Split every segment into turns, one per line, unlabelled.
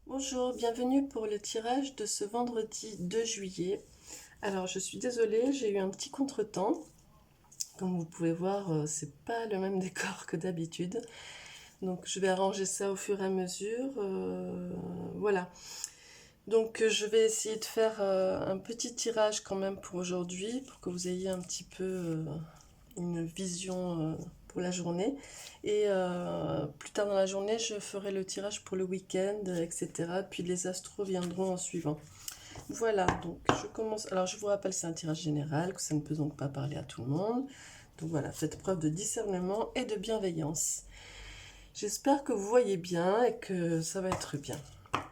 Bonjour, bienvenue pour le tirage de ce vendredi 2 juillet. Alors je suis désolée, j'ai eu un petit contretemps. Comme vous pouvez voir, c'est pas le même décor que d'habitude. Donc je vais arranger ça au fur et à mesure. Voilà. Donc je vais essayer de faire un petit tirage quand même pour aujourd'hui, pour que vous ayez un petit peu une vision pour la journée. Et plus tard dans la journée, je ferai le tirage pour le week-end, etc. Puis les astros viendront en suivant. Voilà, donc je commence. Alors je vous rappelle, c'est un tirage général, que ça ne peut donc pas parler à tout le monde. Donc voilà, faites preuve de discernement et de bienveillance. J'espère que vous voyez bien et que ça va être bien.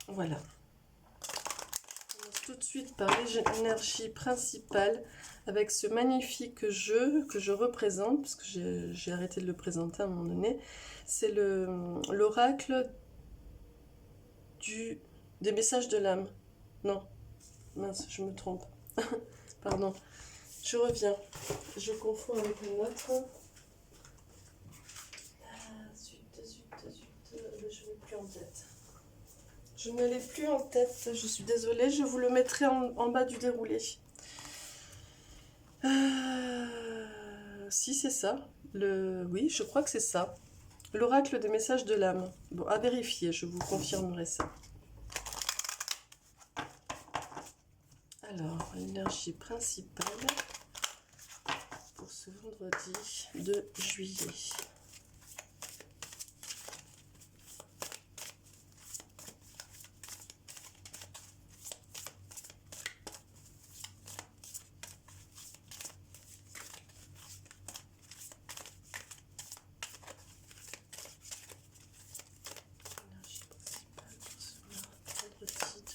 Voilà. On commence tout de suite par l'énergie principale avec ce magnifique jeu que je représente, parce que j'ai arrêté de le présenter à un moment donné. C'est l'oracle des messages de l'âme. Non, mince, je me trompe. Pardon, je reviens. Je confonds avec une autre. Zut, je ne l'ai plus en tête. Je ne l'ai plus en tête, je suis désolée, je vous le mettrai en bas du déroulé. Si c'est ça, oui, je crois que c'est ça. L'oracle des messages de l'âme. Bon, à vérifier, je vous confirmerai ça. Alors, l'énergie principale pour ce vendredi 2 juillet.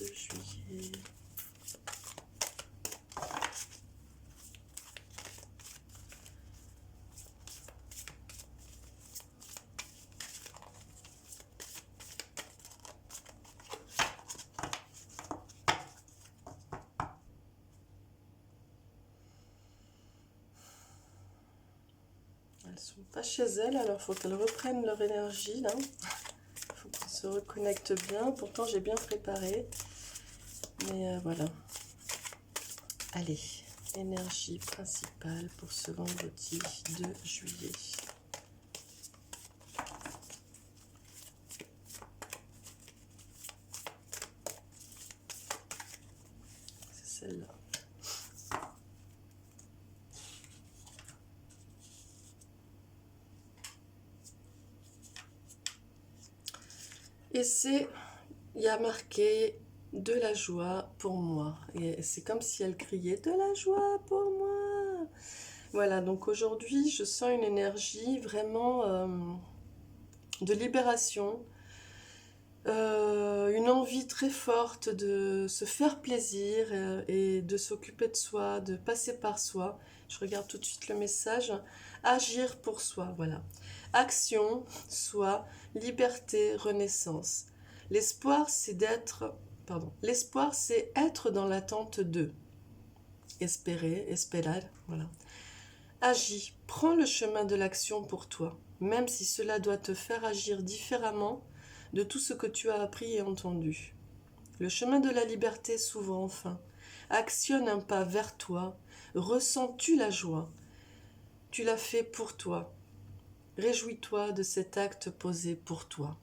Juillet. Elles sont pas chez elles, alors il faut qu'elles reprennent leur énergie là. Il faut qu'elles se reconnectent bien. Pourtant j'ai bien préparé. Mais voilà. Allez, énergie principale pour ce vendredi 2 juillet. C'est celle-là. Et il y a marqué de la joie pour moi. Et c'est comme si elle criait de la joie pour moi. Voilà, donc aujourd'hui, je sens une énergie vraiment de libération, une envie très forte de se faire plaisir et de s'occuper de soi, de passer par soi. Je regarde tout de suite le message. Agir pour soi, voilà. Action, soi, liberté, renaissance. L'espoir, c'est l'espoir, c'est être dans l'attente de. Espérer, esperar, voilà. Agis, prends le chemin de l'action pour toi, même si cela doit te faire agir différemment de tout ce que tu as appris et entendu. Le chemin de la liberté s'ouvre enfin. Actionne un pas vers toi. Ressens-tu la joie? Tu l'as fait pour toi. Réjouis-toi de cet acte posé pour toi.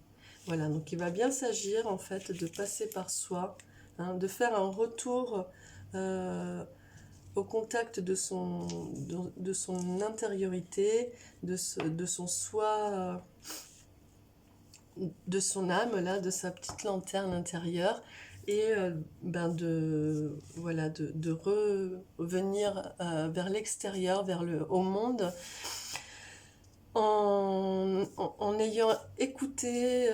Voilà, donc il va bien s'agir en fait de passer par soi, hein, de faire un retour au contact de son intériorité, de son soi, de son âme, là, de sa petite lanterne intérieure, et voilà, de revenir vers l'extérieur, au monde, en ayant écouté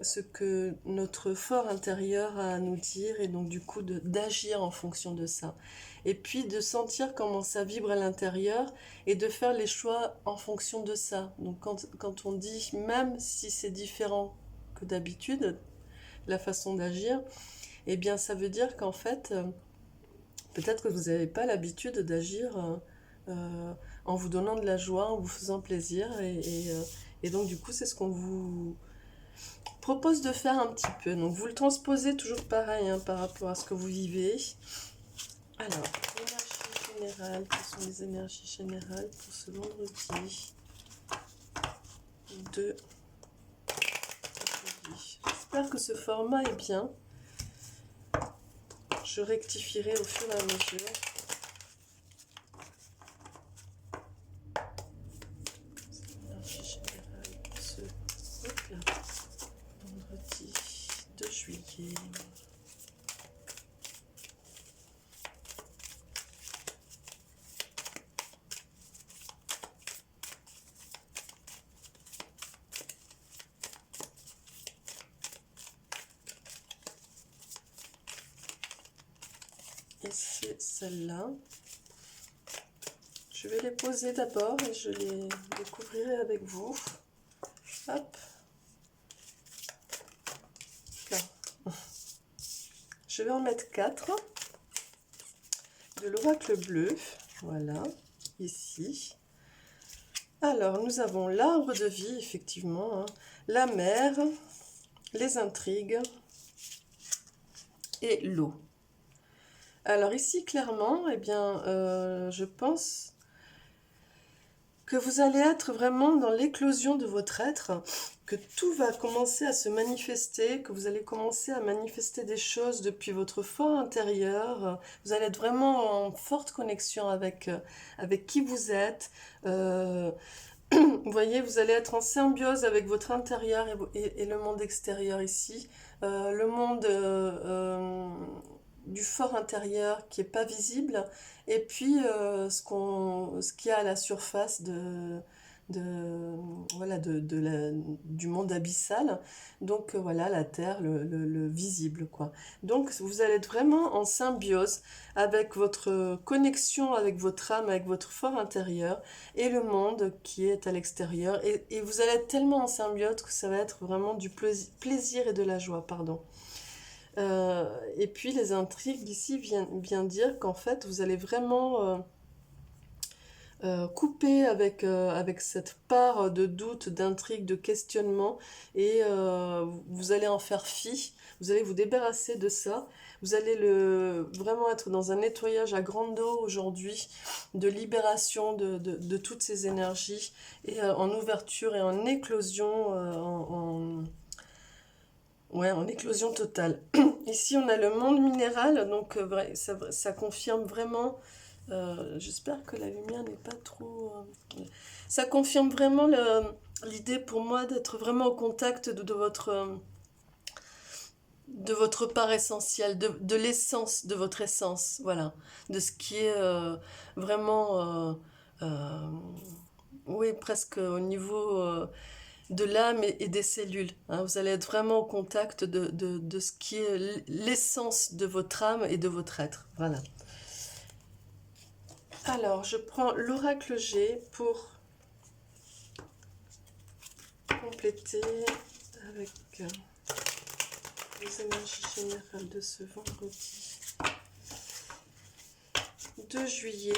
ce que notre fort intérieur a à nous dire, et donc du coup d'agir en fonction de ça. Et puis de sentir comment ça vibre à l'intérieur et de faire les choix en fonction de ça. Donc quand on dit, même si c'est différent que d'habitude, la façon d'agir, eh bien ça veut dire qu'en fait, peut-être que vous n'avez pas l'habitude d'agir en vous donnant de la joie, en vous faisant plaisir. Et donc du coup, c'est ce qu'on vous propose de faire un petit peu. Donc vous le transposez toujours pareil hein, par rapport à ce que vous vivez. Alors, énergie générale, quelles sont les énergies générales pour ce vendredi 2 juillet. J'espère que ce format est bien. Je rectifierai au fur et à mesure. Énergie générale pour ce vendredi 2 juillet. Et c'est celle-là. Je vais les poser d'abord et je les découvrirai avec vous. Hop. Là. Je vais en mettre 4. De l'oracle bleu. Voilà. Ici. Alors, nous avons l'arbre de vie, effectivement. Hein, la mer, les intrigues et l'eau. Alors ici, clairement, eh bien, je pense que vous allez être vraiment dans l'éclosion de votre être, que tout va commencer à se manifester, que vous allez commencer à manifester des choses depuis votre fort intérieur. Vous allez être vraiment en forte connexion avec qui vous êtes. Vous voyez, vous allez être en symbiose avec votre intérieur et le monde extérieur ici. Le monde du fort intérieur qui n'est pas visible, et puis ce qu'il y a à la surface voilà, du monde abyssal. Donc voilà, la terre, le visible, quoi. Donc vous allez être vraiment en symbiose avec votre connexion, avec votre âme, avec votre fort intérieur et le monde qui est à l'extérieur. Et vous allez être tellement en symbiose que ça va être vraiment du plaisir et de la joie, pardon. Et puis les intrigues ici viennent dire qu'en fait vous allez vraiment couper avec cette part de doute, d'intrigue, de questionnement, et vous allez en faire fi, vous allez vous débarrasser de ça, vous allez vraiment être dans un nettoyage à grande eau aujourd'hui, de libération de toutes ces énergies, et en ouverture et en éclosion, ouais, en éclosion totale. Ici, on a le monde minéral, donc ça confirme vraiment. J'espère que la lumière n'est pas trop. Ça confirme vraiment l'idée pour moi d'être vraiment au contact de votre part essentielle, de l'essence de votre essence, voilà, de ce qui est vraiment, oui, presque au niveau de l'âme et des cellules. Hein. Vous allez être vraiment au contact de ce qui est l'essence de votre âme et de votre être. Voilà. Alors, je prends l'oracle G pour compléter avec les énergies générales de ce vendredi 2 juillet.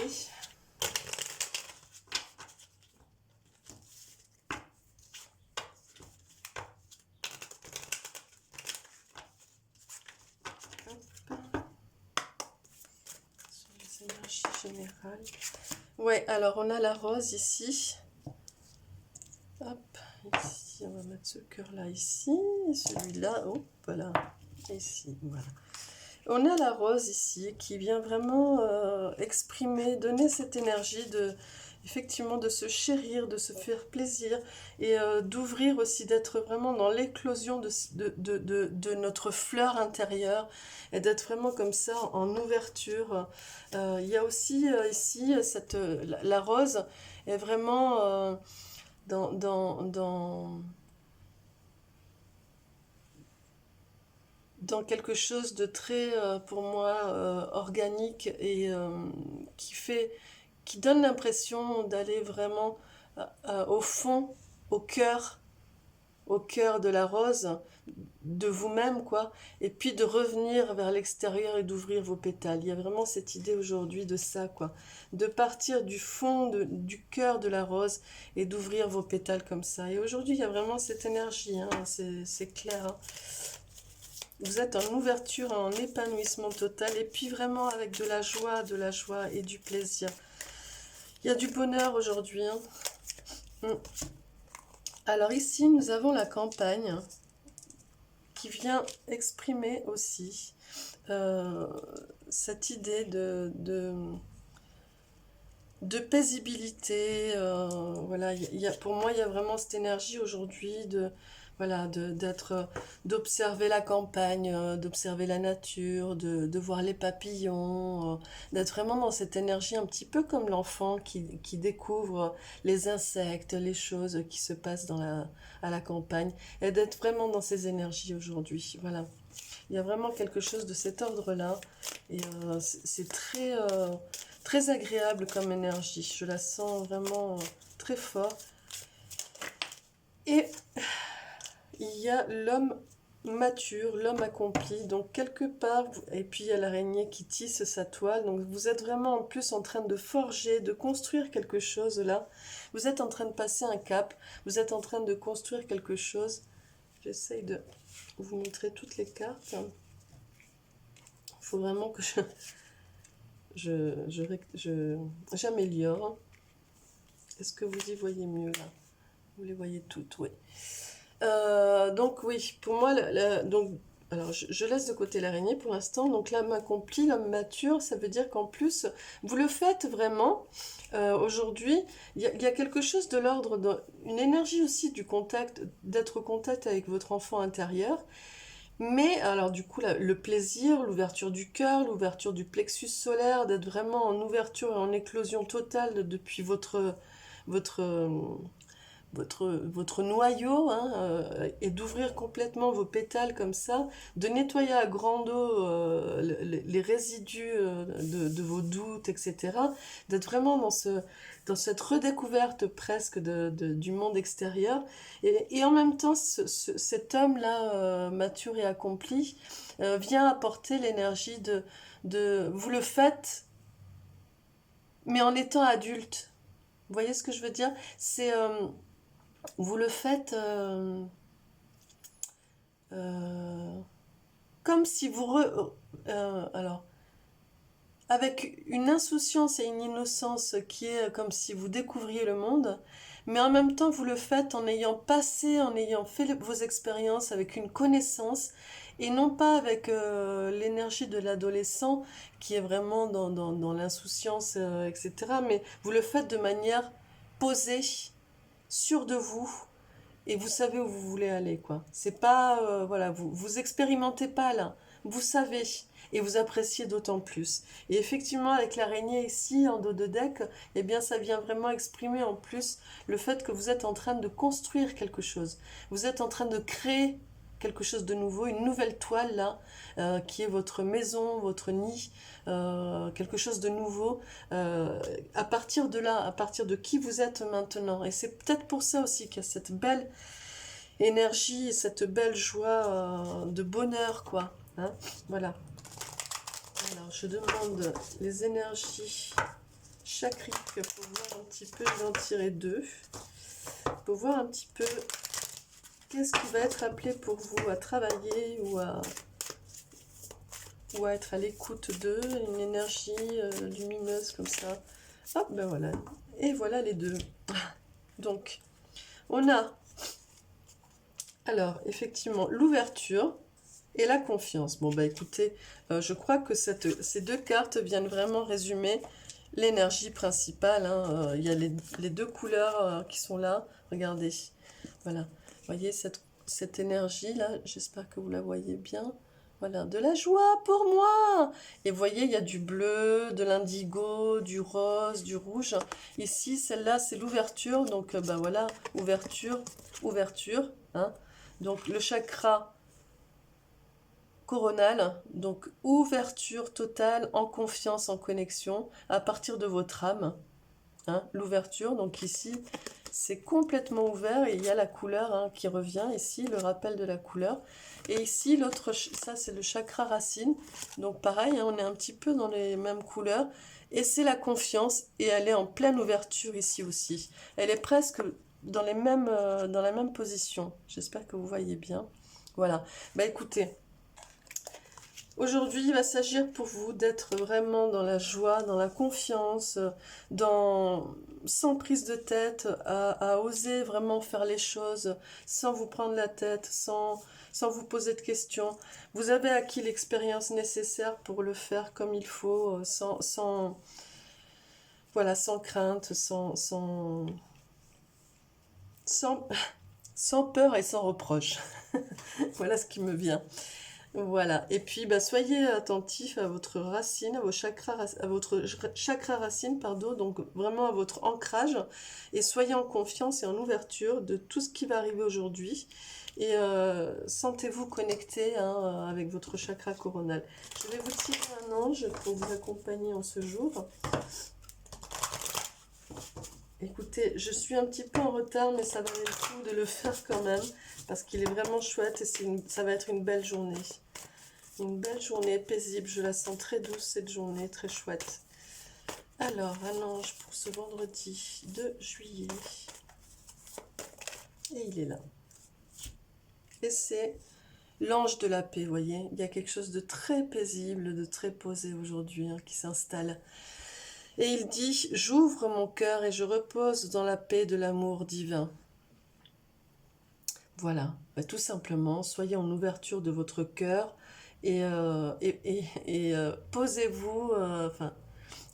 Générale. Ouais, alors on a la rose ici. Hop, ici, on va mettre ce cœur là ici, et celui-là, oh, voilà, ici, voilà. On a la rose ici qui vient vraiment exprimer, donner cette énergie effectivement de se chérir, de se faire plaisir et d'ouvrir aussi, d'être vraiment dans l'éclosion de notre fleur intérieure et d'être vraiment comme ça en ouverture. Il y a aussi ici, la rose est vraiment dans quelque chose de très, pour moi, organique et qui donne l'impression d'aller vraiment au fond, au cœur au cœur de la rose, de vous-même, quoi, et puis de revenir vers l'extérieur et d'ouvrir vos pétales. Il y a vraiment cette idée aujourd'hui de ça, quoi, de partir du fond du cœur de la rose et d'ouvrir vos pétales comme ça. Et aujourd'hui, il y a vraiment cette énergie, hein, c'est clair, hein. Vous êtes en ouverture, en épanouissement total, et puis vraiment avec de la joie et du plaisir. Il y a du bonheur aujourd'hui, hein. Alors ici, nous avons la campagne qui vient exprimer aussi cette idée de paisibilité. Voilà, pour moi, il y a vraiment cette énergie aujourd'hui de voilà, d'observer la campagne, d'observer la nature, de voir les papillons, d'être vraiment dans cette énergie un petit peu comme l'enfant qui découvre les insectes, les choses qui se passent à la campagne, et d'être vraiment dans ces énergies aujourd'hui. Voilà. Il y a vraiment quelque chose de cet ordre-là, et c'est très agréable comme énergie. Je la sens vraiment très fort. Et il y a l'homme mature, l'homme accompli, donc quelque part, et puis il y a l'araignée qui tisse sa toile, donc vous êtes vraiment en plus en train de forger, de construire quelque chose là, vous êtes en train de passer un cap, vous êtes en train de construire quelque chose. J'essaye de vous montrer toutes les cartes. Il faut vraiment que j'améliore. Est-ce que vous y voyez mieux là? Vous les voyez toutes, oui. Donc oui, pour moi, donc, alors je laisse de côté l'araignée pour l'instant. Donc l'homme accompli, l'homme mature, ça veut dire qu'en plus, vous le faites vraiment. Aujourd'hui, il y a quelque chose de l'ordre, une énergie aussi du contact, d'être au contact avec votre enfant intérieur. Mais alors du coup, le plaisir, l'ouverture du cœur, l'ouverture du plexus solaire, d'être vraiment en ouverture et en éclosion totale depuis votre, votre noyau, hein, et d'ouvrir complètement vos pétales comme ça, de nettoyer à grande eau les résidus de vos doutes, etc. D'être vraiment dans cette redécouverte presque du monde extérieur. Et en même temps, cet homme-là, mature et accompli, vient apporter l'énergie vous le faites, mais en étant adulte. Vous voyez ce que je veux dire? Vous le faites comme si alors, avec une insouciance et une innocence qui est comme si vous découvriez le monde, mais en même temps vous le faites en ayant fait vos expériences avec une connaissance, et non pas avec l'énergie de l'adolescent qui est vraiment dans l'insouciance, etc. Mais vous le faites de manière posée, sûre de vous, et vous savez où vous voulez aller, quoi. C'est pas, voilà, vous expérimentez pas là, vous savez, et vous appréciez d'autant plus. Et effectivement, avec l'araignée ici, en dos de deck, eh bien, ça vient vraiment exprimer en plus le fait que vous êtes en train de construire quelque chose. Vous êtes en train de créer quelque chose de nouveau, une nouvelle toile là, qui est votre maison, votre nid, quelque chose de nouveau, à partir de là, à partir de qui vous êtes maintenant. Et c'est peut-être pour ça aussi qu'il y a cette belle énergie, cette belle joie, de bonheur, quoi. Hein, voilà. Alors, je demande les énergies chakriques pour voir un petit peu, je vais en tirer deux, pour voir un petit peu qu'est-ce qui va être appelé pour vous à travailler ou à être à l'écoute d'eux, une énergie lumineuse comme ça. Hop, ben voilà. Et voilà les deux. Donc, on a alors effectivement l'ouverture et la confiance. Bon, bah écoutez, je crois que ces deux cartes viennent vraiment résumer l'énergie principale, hein. Il y a les deux couleurs qui sont là. Regardez, voilà. Vous voyez cette énergie-là, j'espère que vous la voyez bien. Voilà, de la joie pour moi. Et vous voyez, il y a du bleu, de l'indigo, du rose, du rouge. Ici, celle-là, c'est l'ouverture. Donc, ben voilà, ouverture, ouverture. Hein. Donc, le chakra coronal, donc ouverture totale, en confiance, en connexion, à partir de votre âme. hein, l'ouverture. Donc ici, c'est complètement ouvert et il y a la couleur hein, qui revient ici, le rappel de la couleur. Et ici, l'autre, ça c'est le chakra racine. Donc pareil, hein, on est un petit peu dans les mêmes couleurs. Et c'est la confiance et elle est en pleine ouverture ici aussi. Elle est presque dans la même position. J'espère que vous voyez bien. Voilà. Bah écoutez, aujourd'hui, il va s'agir pour vous d'être vraiment dans la joie, dans la confiance, sans prise de tête, à oser vraiment faire les choses sans vous prendre la tête, sans vous poser de questions. Vous avez acquis l'expérience nécessaire pour le faire comme il faut, voilà, sans crainte, sans, sans peur et sans reproche. Voilà ce qui me vient. Voilà. Et puis, bah, soyez attentifs à votre racine, à votre chakra racine, pardon, donc vraiment à votre ancrage. Et soyez en confiance et en ouverture de tout ce qui va arriver aujourd'hui. Et sentez-vous connecté hein, avec votre chakra coronal. Je vais vous tirer un ange pour vous accompagner en ce jour. Écoutez, je suis un petit peu en retard, mais ça valait le coup de le faire quand même, parce qu'il est vraiment chouette et ça va être une belle journée. Une belle journée paisible, je la sens très douce cette journée, très chouette. Alors, un ange pour ce vendredi 2 juillet. Et il est là. Et c'est l'ange de la paix, vous voyez. Il y a quelque chose de très paisible, de très posé aujourd'hui hein, qui s'installe. Et il dit, j'ouvre mon cœur et je repose dans la paix de l'amour divin. Voilà, bah, tout simplement, soyez en ouverture de votre cœur et, posez-vous,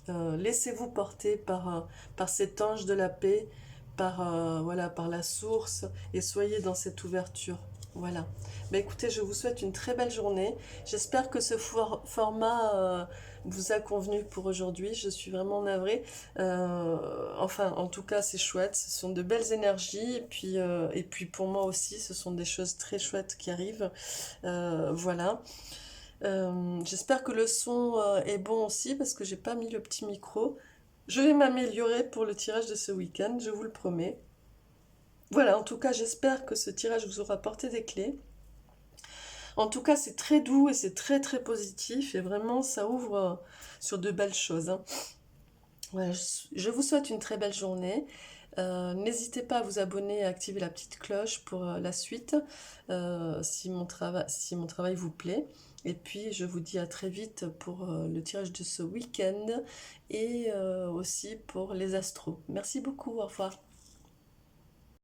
laissez-vous porter par cet ange de la paix, voilà, par la source et soyez dans cette ouverture. Voilà. Bah, écoutez, je vous souhaite une très belle journée. J'espère que ce format vous a convenu pour aujourd'hui. Je suis vraiment navrée. Enfin, en tout cas, c'est chouette. Ce sont de belles énergies. Et puis pour moi aussi, ce sont des choses très chouettes qui arrivent. Voilà. J'espère que le son est bon aussi parce que j'ai pas mis le petit micro. Je vais m'améliorer pour le tirage de ce week-end, je vous le promets. Voilà, en tout cas, j'espère que ce tirage vous aura apporté des clés. En tout cas, c'est très doux et c'est très très positif et vraiment, ça ouvre sur de belles choses. Hein. Voilà, je vous souhaite une très belle journée. N'hésitez pas à vous abonner et à activer la petite cloche pour la suite si mon travail vous plaît. Et puis je vous dis à très vite pour le tirage de ce week-end et aussi pour les astros. Merci beaucoup, au revoir.